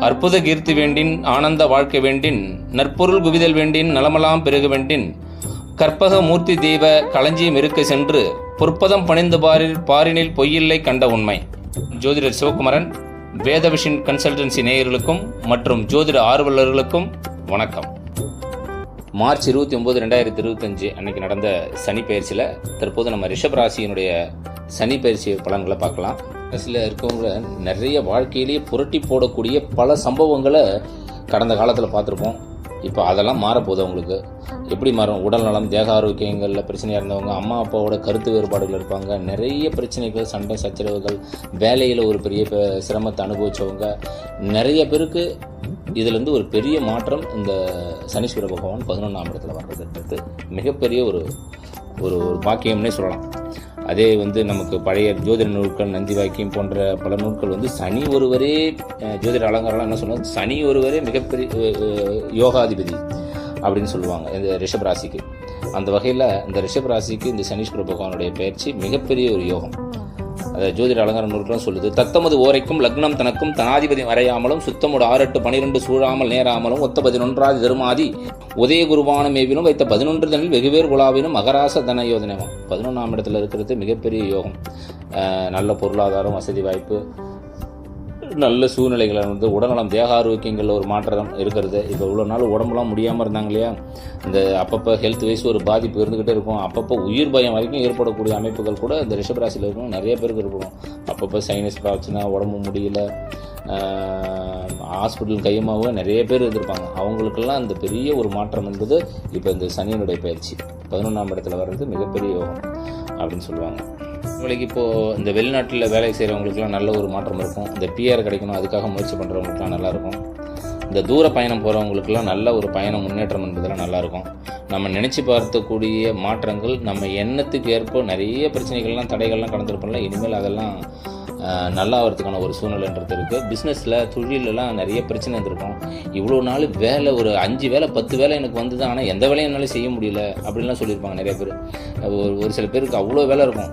அற்புத கீர்த்தி வேண்டின் ஆனந்த வாழ்க்கை வேண்டின் நற்பொருள் குவிதல் வேண்டின் நலமெல்லாம் பெருக வேண்டின் கற்பக மூர்த்தி தெய்வ களஞ்சியம் இருக்க சென்று பொற்பதம் பணிந்து பாரினில் பொய்யில்லை கண்ட உண்மை. ஜோதிடர் சிவகுமரன், வேதவிஷன் கன்சல்டன்சி நேயர்களுக்கும் மற்றும் ஜோதிட ஆர்வலர்களுக்கும் வணக்கம். மார்ச் 29, 2025 அன்னைக்கு நடந்த சனி பயிற்சியில் தற்போது நம்ம ரிஷப ராசியினுடைய சனி பயிற்சி பலன்களை பார்க்கலாம். ராசியில் இருக்கவங்க நிறைய வாழ்க்கையிலேயே புரட்டி போடக்கூடிய பல சம்பவங்களை கடந்த காலத்தில் பார்த்துருப்போம். இப்போ அதெல்லாம் மாறப்போகுது. அவங்களுக்கு எப்படி மாறும்? உடல் நலம், தேக ஆரோக்கியங்களில் பிரச்சனையாக இருந்தவங்க, அம்மா அப்பாவோட கருத்து வேறுபாடுகள் இருப்பாங்க, நிறைய பிரச்சனைகள், சண்டை சச்சரவுகள், வேலையில் ஒரு பெரிய சிரமத்தை அனுபவித்தவங்க நிறைய பேருக்கு இதுலேருந்து ஒரு பெரிய மாற்றம் இந்த சனீஸ்வர பகவான் 11ஆம் இடத்துல வர்றதுன்றது மிகப்பெரிய ஒரு ஒரு பாக்கியம்னே சொல்லலாம். அதே நமக்கு பழைய ஜோதிட நூல்கள், நந்தி வாக்கியம் போன்ற பல நூல்கள் சனி ஒருவரே, ஜோதிட அலங்காரம்லாம் என்ன சொல்லுவாங்க, சனி ஒருவரே மிகப்பெரிய யோகாதிபதி அப்படின்னு சொல்லுவாங்க இந்த ரிஷப ராசிக்கு. அந்த வகையில் இந்த ரிஷப ராசிக்கு இந்த சனீஸ்வர பகவானுடைய பயிற்சி மிகப்பெரிய ஒரு யோகம். அதை ஜோதிட அலங்கார நூல்களும் சொல்லுது. தத்தமது ஓரைக்கும் லக்னம் தனக்கும் தனாதிபதி வரையாமலும் சுத்தமுடு 6, 8, 12 சூழாமல் நேராமலும் ஒத்த 11 தருமாதி உதய குருவான மேவிலும் வைத்த 11 தனில் வெகுவேறு குலாவினும் மகராச தன யோஜனமும். 11ஆம் இடத்துல இருக்கிறது மிகப்பெரிய யோகம். நல்ல பொருளாதாரம், வசதி வாய்ப்பு, நல்ல சூழ்நிலைகளை உடல்நலம், தேக ஆரோக்கியங்களில் ஒரு மாற்றம் இருக்கிறது. இப்போ இவ்வளோ நாள் உடம்புலாம் முடியாமல் இருந்தாங்க இல்லையா, இந்த அப்பப்போ ஹெல்த் வைஸ் ஒரு பாதிப்பு இருந்துக்கிட்டே இருக்கும். அப்பப்போ உயிர் பயம் வரைக்கும் ஏற்படக்கூடிய அமைப்புகள் கூட இந்த ரிஷபராசியில் இருக்கும் நிறைய பேருக்கு இருக்கும். அப்பப்போ சைனஸ் பிரச்சனை, உடம்பு முடியல, ஹாஸ்பிட்டல் கையமாகவே நிறைய பேர் இருந்திருப்பாங்க. அவங்களுக்கெல்லாம் இந்த பெரிய ஒரு மாற்றம் என்பது இப்போ இந்த சனியினுடைய பயிற்சி 11ஆம் இடத்துல வர்றது மிகப்பெரிய யோகம் அப்படின்னு சொல்லுவாங்க. உங்களுக்கு இப்போது இந்த வெளிநாட்டில் வேலை செய்கிறவங்களுக்குலாம் நல்ல ஒரு மாற்றம் இருக்கும். இந்த பிஆர் கிடைக்கணும் அதுக்காக முயற்சி பண்ணுறவங்களுக்குலாம் நல்லாயிருக்கும். இந்த தூர பயணம் போகிறவங்களுக்குலாம் நல்ல ஒரு பயணம் முன்னேற்றம் என்பதெல்லாம் நல்லாயிருக்கும். நம்ம நினச்சி பார்த்தக்கூடிய மாற்றங்கள், நம்ம எண்ணத்துக்கு ஏற்ப நிறைய பிரச்சனைகள்லாம், தடைகள்லாம் கடந்திருப்போம்ல, இனிமேல் அதெல்லாம் நல்லா ஆகிறதுக்கான ஒரு சூழ்நிலைன்றது இருக்குது. பிஸ்னஸில், தொழிலெலாம் நிறைய பிரச்சனை இருந்திருக்கும். இவ்வளோ நாள் வேலை, ஒரு 5 வேலை 10 வேலை எனக்கு வந்தது, ஆனால் எந்த வேலையும் என்னால் செய்ய முடியல அப்படின்லாம் சொல்லியிருப்பாங்க நிறைய பேர். ஒரு சில பேருக்கு அவ்வளோ வேலை இருக்கும்.